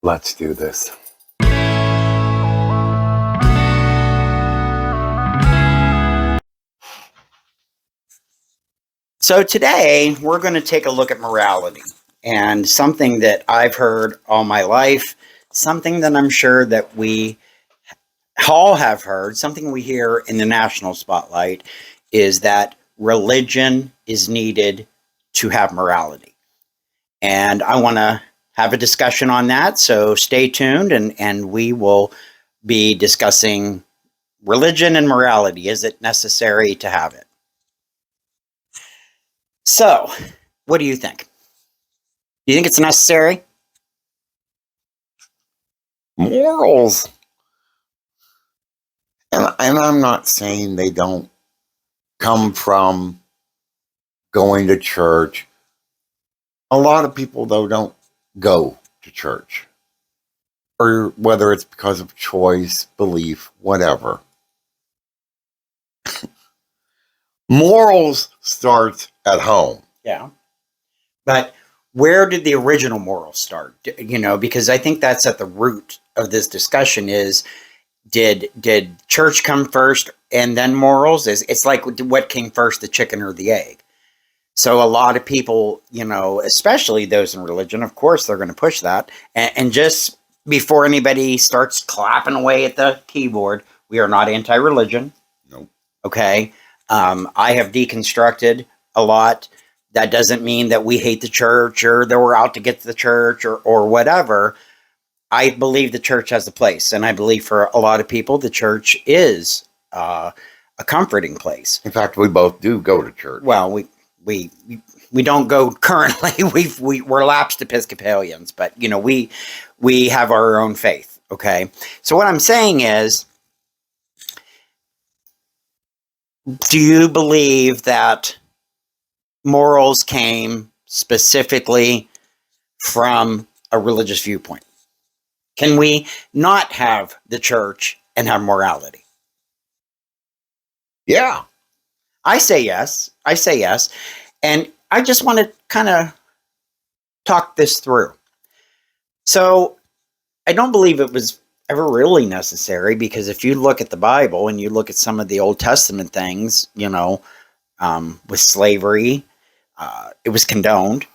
Let's do this. So today we're going to take a look at morality, and something that I've heard all my life, something that I'm sure that we all have heard, something we hear in the national spotlight is that religion is needed to have morality. And I want to have a discussion on that. So stay tuned and we will be discussing religion and morality. Is it necessary to have it? So, what do you think? Do you think it's necessary? Morals. And I'm not saying they don't come from going to church. A lot of people, though, don't go to church. Or whether it's because of choice, belief, whatever. Morals start at home. Yeah. But where did the original morals start? Because I think that's at the root of this discussion is did church come first and then morals? It's like what came first, the chicken or the egg? So a lot of people, especially those in religion, of course, they're going to push that. And just before anybody starts clapping away at the keyboard, we are not anti-religion. Nope. Okay. I have deconstructed a lot. That doesn't mean that we hate the church or that we're out to get to the church or whatever. I believe the church has a place. And I believe for a lot of people, the church is a comforting place. In fact, we both do go to church. Well, we don't go currently. We're lapsed Episcopalians, but we have our own faith. Okay. So what I'm saying is, do you believe that morals came specifically from a religious viewpoint? Can we not have the church and have morality? Yeah. I say yes. And I just want to kind of talk this through. So I don't believe it was ever really necessary, because if you look at the Bible and you look at some of the Old Testament things, with slavery, it was condoned.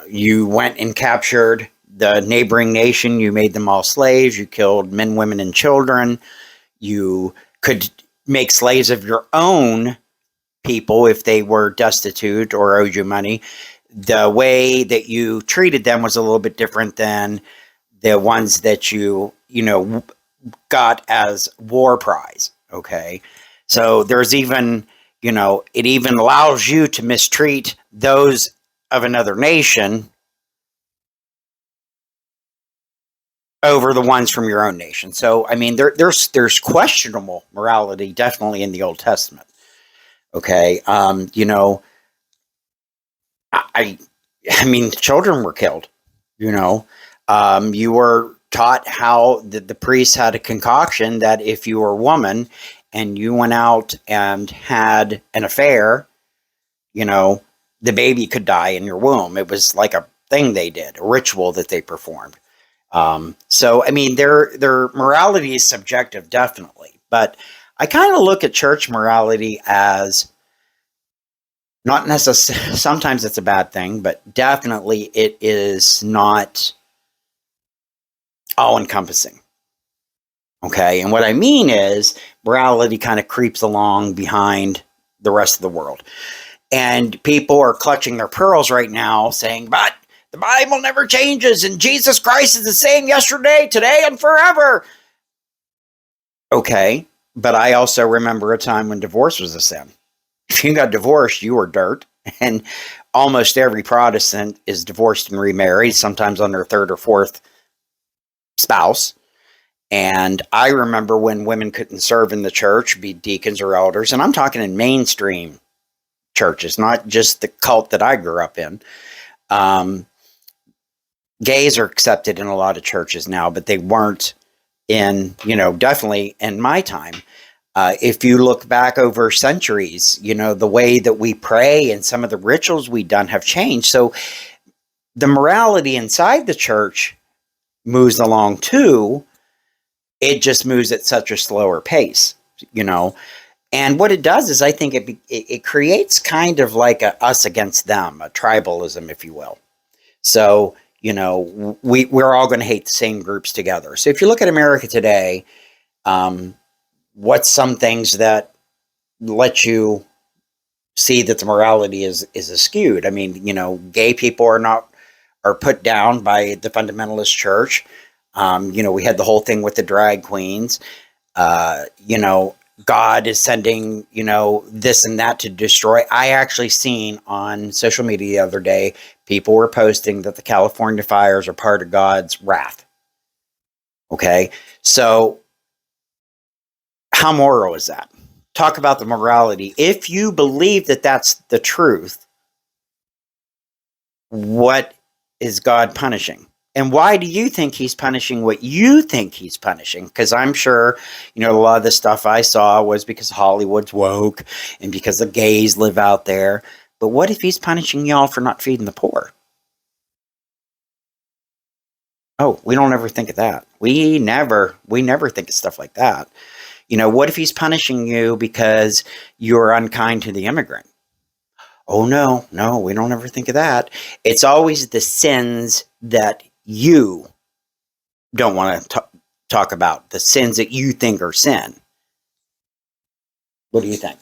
You went and captured the neighboring nation. You made them all slaves. You killed men, women, and children. You could make slaves of your own people if they were destitute or owed you money. The way that you treated them was a little bit different than the ones that you got as war prize. Okay. So there's even, it even allows you to mistreat those of another nation over the ones from your own nation. So, I mean, there's questionable morality definitely in the Old Testament. Okay. I mean, children were killed, you were taught how the priests had a concoction that if you were a woman and you went out and had an affair, the baby could die in your womb. It was like a thing they did, a ritual that they performed. So, I mean, their morality is subjective, definitely. But I kind of look at church morality as not necessarily, sometimes it's a bad thing, but definitely it is not all-encompassing. Okay, and what I mean is morality kind of creeps along behind the rest of the world. And people are clutching their pearls right now saying, but the Bible never changes and Jesus Christ is the same yesterday, today, and forever. Okay, but I also remember a time when divorce was a sin. If you got divorced, you were dirt. And almost every Protestant is divorced and remarried, sometimes on their third or fourth spouse. And I remember when women couldn't serve in the church, be deacons or elders, and I'm talking in mainstream churches, not just the cult that I grew up in. Gays are accepted in a lot of churches now, but they weren't in, definitely in my time. If you look back over centuries, the way that we pray and some of the rituals we've done have changed. So the morality inside the church moves along too. It just moves at such a slower pace, you know. And what it does is, I think it creates kind of like a us against them, a tribalism, if you will. So, you know, we're all going to hate the same groups together. So if you look at America today, what's some things that let you see that the morality is skewed? I mean, you know, gay people are put down by the fundamentalist church. You know, we had the whole thing with the drag queens. You know, God is sending, you know, this and that to destroy. I actually seen on social media the other day, people were posting that the California fires are part of God's wrath. Okay. So how moral is that? Talk about the morality. If you believe that that's the truth, what is God punishing? And why do you think he's punishing what you think he's punishing? Because I'm sure, you know, a lot of the stuff I saw was because Hollywood's woke and because the gays live out there. But what if he's punishing y'all for not feeding the poor? Oh, we don't ever think of that. We never think of stuff like that. You know, what if he's punishing you because you're unkind to the immigrant? Oh, no, we don't ever think of that. It's always the sins that you don't want to talk about, the sins that you think are sin. What do you think?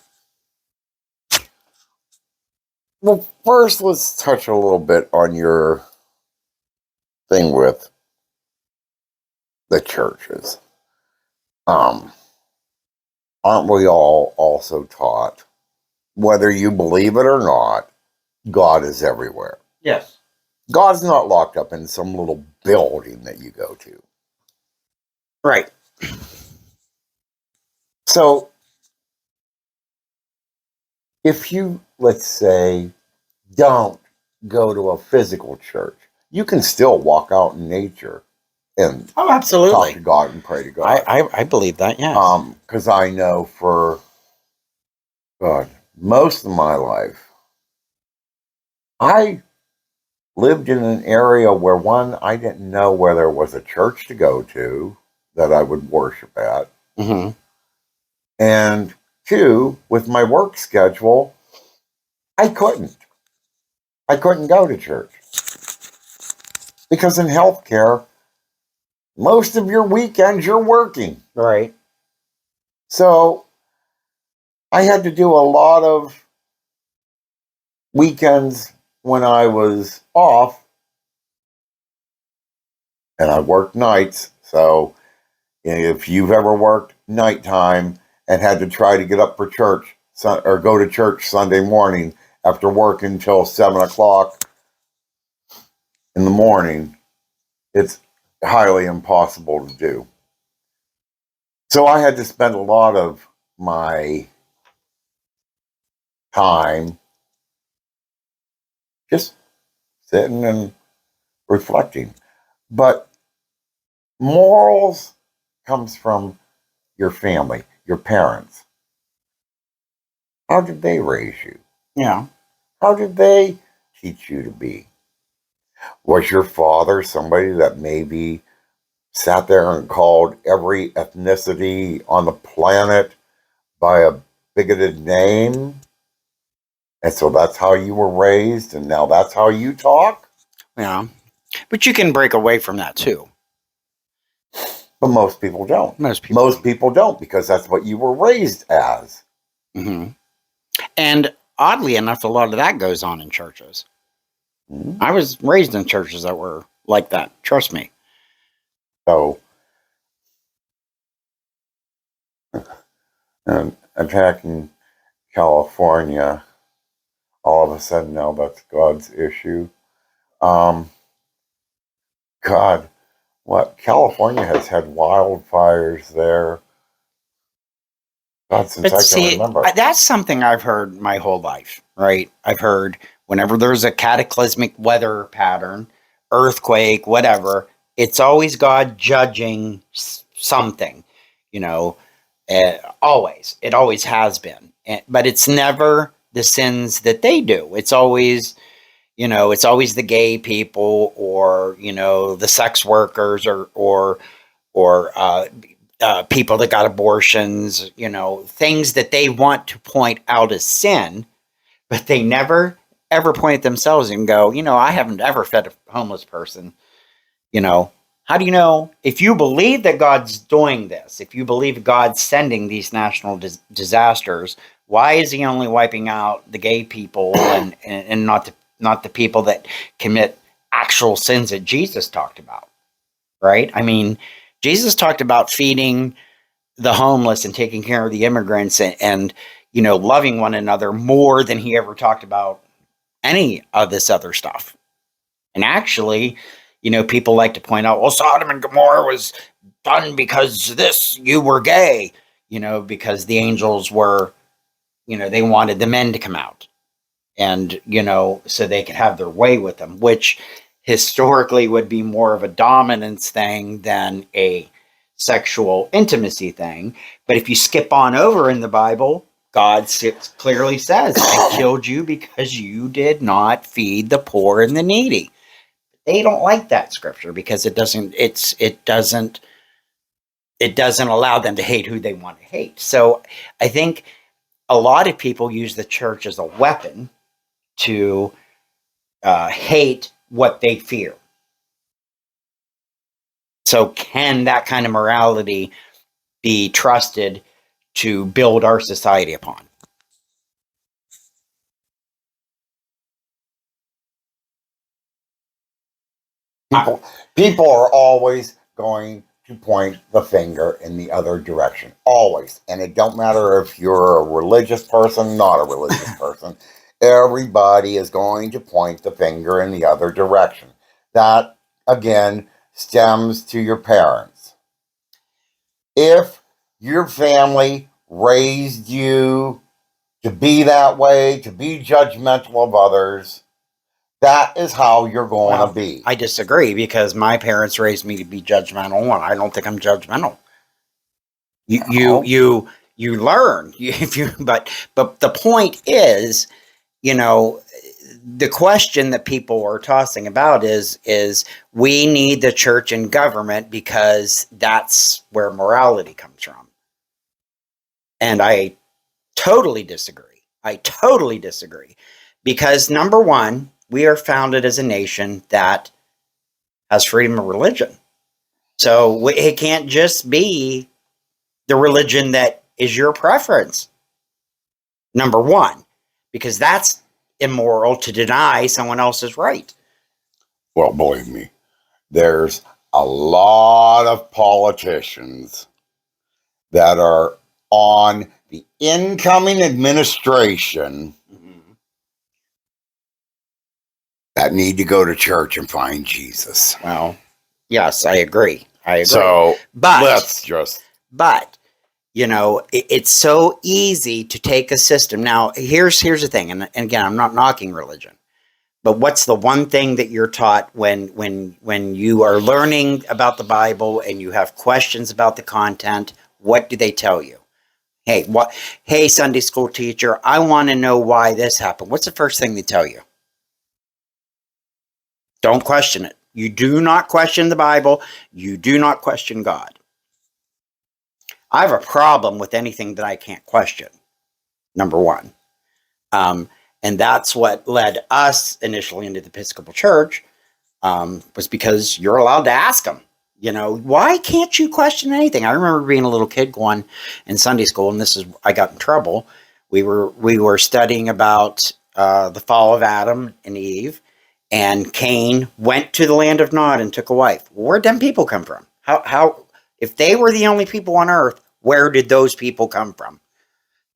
Well, first, let's touch a little bit on your thing with the churches. Aren't we all also taught, whether you believe it or not, God is everywhere? Yes. God's not locked up in some little building that you go to. Right. So, if you, let's say, don't go to a physical church, you can still walk out in nature and Oh, talk absolutely. to God and pray to God. I believe that, yes. Because I know for God, most of my life, I lived in an area where, one, I didn't know where there was a church to go to that I would worship at. Mm-hmm. And two, with my work schedule, I couldn't. I couldn't go to church. Because in healthcare, most of your weekends you're working. Right. So I had to do a lot of weekends when I was off, and I worked nights. So if you've ever worked nighttime and had to try to get up for church or go to church Sunday morning after working until 7 o'clock in the morning, it's highly impossible to do. So I had to spend a lot of my time just sitting and reflecting. But morals comes from your family, your parents. How did they raise you? Yeah. How did they teach you to be? Was your father somebody that maybe sat there and called every ethnicity on the planet by a bigoted name? And so that's how you were raised, and now that's how you talk? Yeah. But you can break away from that too. But most people don't. Most people Most people don't, because that's what you were raised as. Mm-hmm. And oddly enough, a lot of that goes on in churches. Mm-hmm. I was raised in churches that were like that. Trust me. So, and attacking California, all of a sudden now that's God's issue. God, what? California has had wildfires there. God, since I can remember. That's something I've heard my whole life, right? I've heard whenever there's a cataclysmic weather pattern, earthquake, whatever, it's always God judging something, you know, always. It always has been. But it's never the sins that they do. It's always, It's always the gay people, or the sex workers, or people that got abortions. Things that they want to point out as sin, but they never ever point at themselves and go, I haven't ever fed a homeless person. You know, how do you know if you believe that God's doing this? If you believe God's sending these national disasters, why is He only wiping out the gay people and not the people that commit actual sins that Jesus talked about? Right? I mean, Jesus talked about feeding the homeless and taking care of the immigrants and loving one another more than He ever talked about any of this other stuff. And actually, people like to point out, well, Sodom and Gomorrah was done because you were gay, because the angels were, they wanted the men to come out and, so they could have their way with them, which historically would be more of a dominance thing than a sexual intimacy thing. But if you skip on over in the Bible, God clearly says, I killed you because you did not feed the poor and the needy. They don't like that scripture because it doesn't allow them to hate who they want to hate. So I think a lot of people use the church as a weapon to hate what they fear. So can that kind of morality be trusted to build our society upon? People are always going to point the finger in the other direction. Always. And it don't matter if you're a religious person, not a religious person. Everybody is going to point the finger in the other direction. That, again, stems to your parents. If your family raised you to be that way, to be judgmental of others, that is how you're going to be. I disagree because my parents raised me to be judgmental, and I don't think I'm judgmental. You learn but the point is, the question that people are tossing about is we need the church and government because that's where morality comes from. And I totally disagree. Because number one, we are founded as a nation that has freedom of religion. So it can't just be the religion that is your preference. Number one, because that's immoral to deny someone else's right. Well, believe me, there's a lot of politicians that are on the incoming administration that need to go to church and find Jesus. Well, yes, I agree. So But But it's so easy to take a system. Now, here's the thing, and again, I'm not knocking religion, but what's the one thing that you're taught when you are learning about the Bible and you have questions about the content? What do they tell you? Hey, Sunday school teacher, I want to know why this happened. What's the first thing they tell you? Don't question it. You do not question the Bible. You do not question God. I have a problem with anything that I can't question, number one. And that's what led us initially into the Episcopal Church, was because you're allowed to ask them. Why can't you question anything? I remember being a little kid going in Sunday school, and I got in trouble. We were studying about the fall of Adam and Eve, and Cain went to the land of Nod and took a wife. Where'd them people come from? How if they were the only people on earth, where did those people come from?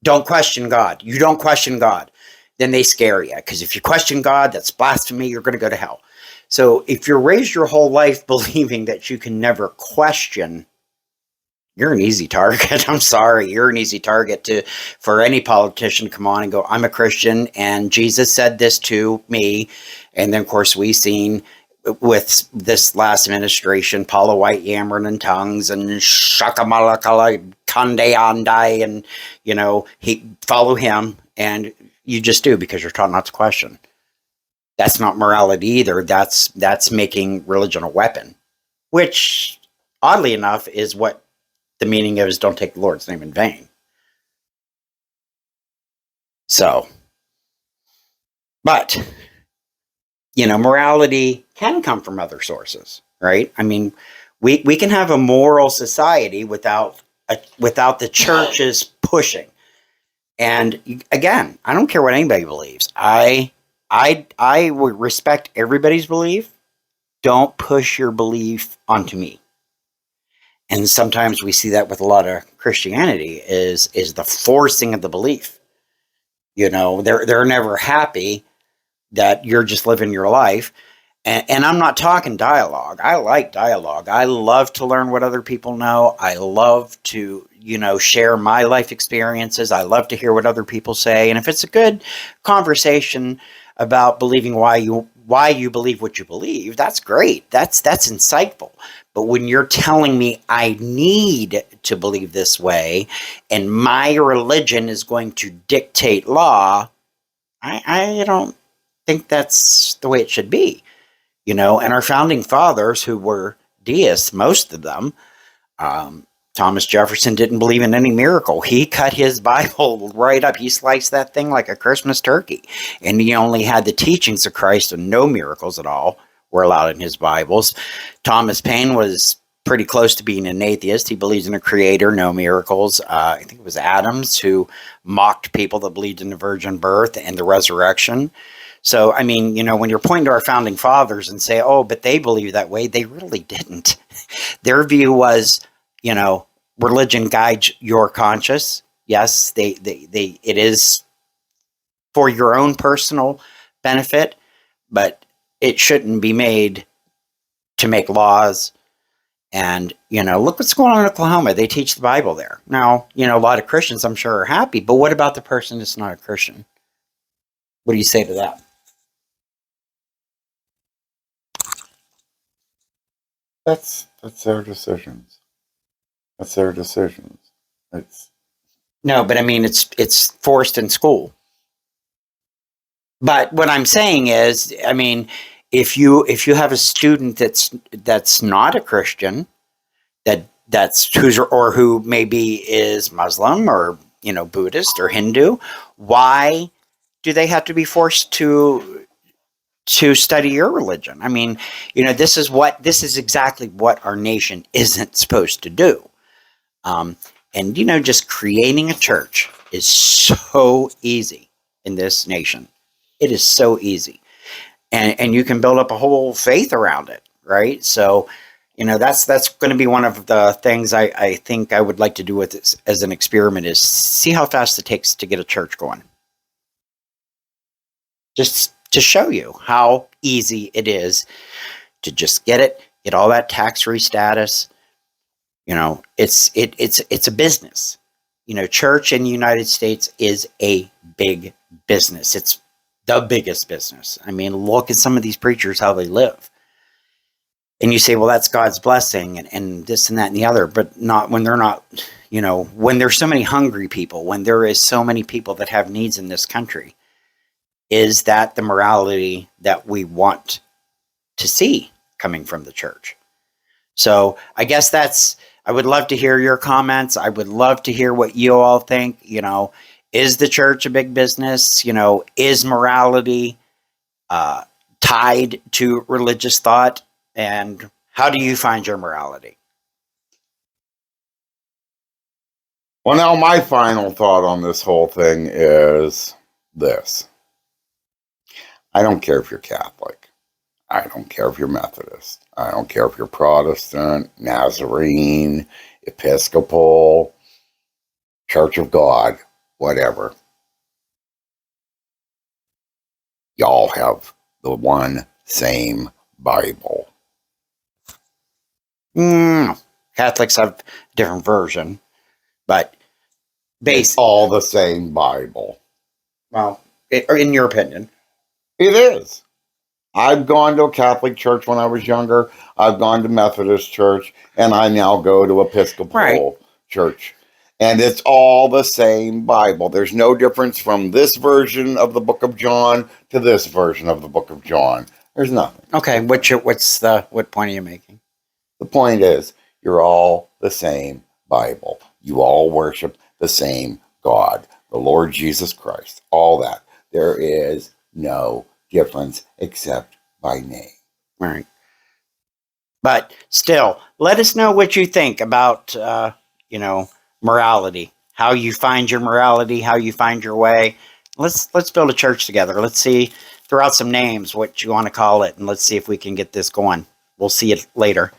Don't question God. You don't question God. Then they scare you, because if you question God, that's blasphemy. You're going to go to hell. So if you're raised your whole life believing that you can never question, you're an easy target. I'm sorry. You're an easy target for any politician to come on and go, I'm a Christian and Jesus said this to me. And then, of course, we've seen with this last administration, Paula White yammering in tongues and shakamalakala kande andai, and he follow him, and you just do because you're taught not to question. That's not morality either. That's making religion a weapon, which, oddly enough, is what the meaning is don't take the Lord's name in vain. So, but, morality can come from other sources, right? I mean, we can have a moral society without the churches pushing. And again, I don't care what anybody believes. I would respect everybody's belief. Don't push your belief onto me. And sometimes we see that with a lot of Christianity is the forcing of the belief. They're never happy that you're just living your life. And I'm not talking dialogue. I like dialogue. I love to learn what other people know. I love to, share my life experiences. I love to hear what other people say. And if it's a good conversation about believing why you believe what you believe, that's great. That's insightful. But when you're telling me I need to believe this way and my religion is going to dictate law, I don't think that's the way it should be. And our founding fathers, who were deists, most of them, Thomas Jefferson didn't believe in any miracle. He cut his Bible right up. He sliced that thing like a Christmas turkey. And he only had the teachings of Christ and no miracles at all were allowed in his Bibles. Thomas Paine was pretty close to being an atheist. He believes in a creator, no miracles. I think it was Adams who mocked people that believed in the virgin birth and the resurrection. So, I mean, when you're pointing to our founding fathers and say, oh, but they believe that way, they really didn't. Their view was, religion guides your conscience. Yes, it is for your own personal benefit, but it shouldn't be made to make laws. And, look what's going on in Oklahoma. They teach the Bible there. Now, a lot of Christians, I'm sure, are happy, but what about the person that's not a Christian? What do you say to that? That's their decisions. That's their decisions. It's No, but I mean, it's forced in school. But what I'm saying is, I mean, if you have a student that's not a Christian, who maybe is Muslim or Buddhist or Hindu, why do they have to be forced to study your religion? I mean, this is exactly what our nation isn't supposed to do. And just creating a church is so easy in this nation. It is so easy. And you can build up a whole faith around it, right? So, that's going to be one of the things I think I would like to do with this as an experiment is see how fast it takes to get a church going. Just to show you how easy it is to just get all that tax-free status. It's a business. Church in the United States is a big business. It's the biggest business. I mean, look at some of these preachers, how they live. And you say, well, that's God's blessing and this and that and the other, but not when they're not, when there's so many hungry people, when there is so many people that have needs in this country. Is that the morality that we want to see coming from the church? So I guess I would love to hear your comments. I would love to hear what you all think. Is the church a big business? Is morality tied to religious thought? And how do you find your morality? well, now my final thought on this whole thing is this. I don't care if you're Catholic. I don't care if you're Methodist. I don't care if you're Protestant, Nazarene, Episcopal, Church of God, whatever. Y'all have the one same Bible. Catholics have a different version, but It's all the same Bible. Well, in your opinion. It is. I've gone to a Catholic church when I was younger. I've gone to Methodist church, and I now go to Episcopal church. And it's all the same Bible. There's no difference from this version of the book of John to this version of the book of John. There's nothing. Okay, what point are you making? The point is, you're all the same Bible. You all worship the same God, the Lord Jesus Christ. All that. There is no difference except by name. All right. But still, let us know what you think about, morality, how you find your morality, how you find your way. Let's build a church together. Let's see, throw out some names, what you want to call it, and let's see if we can get this going. We'll see you later.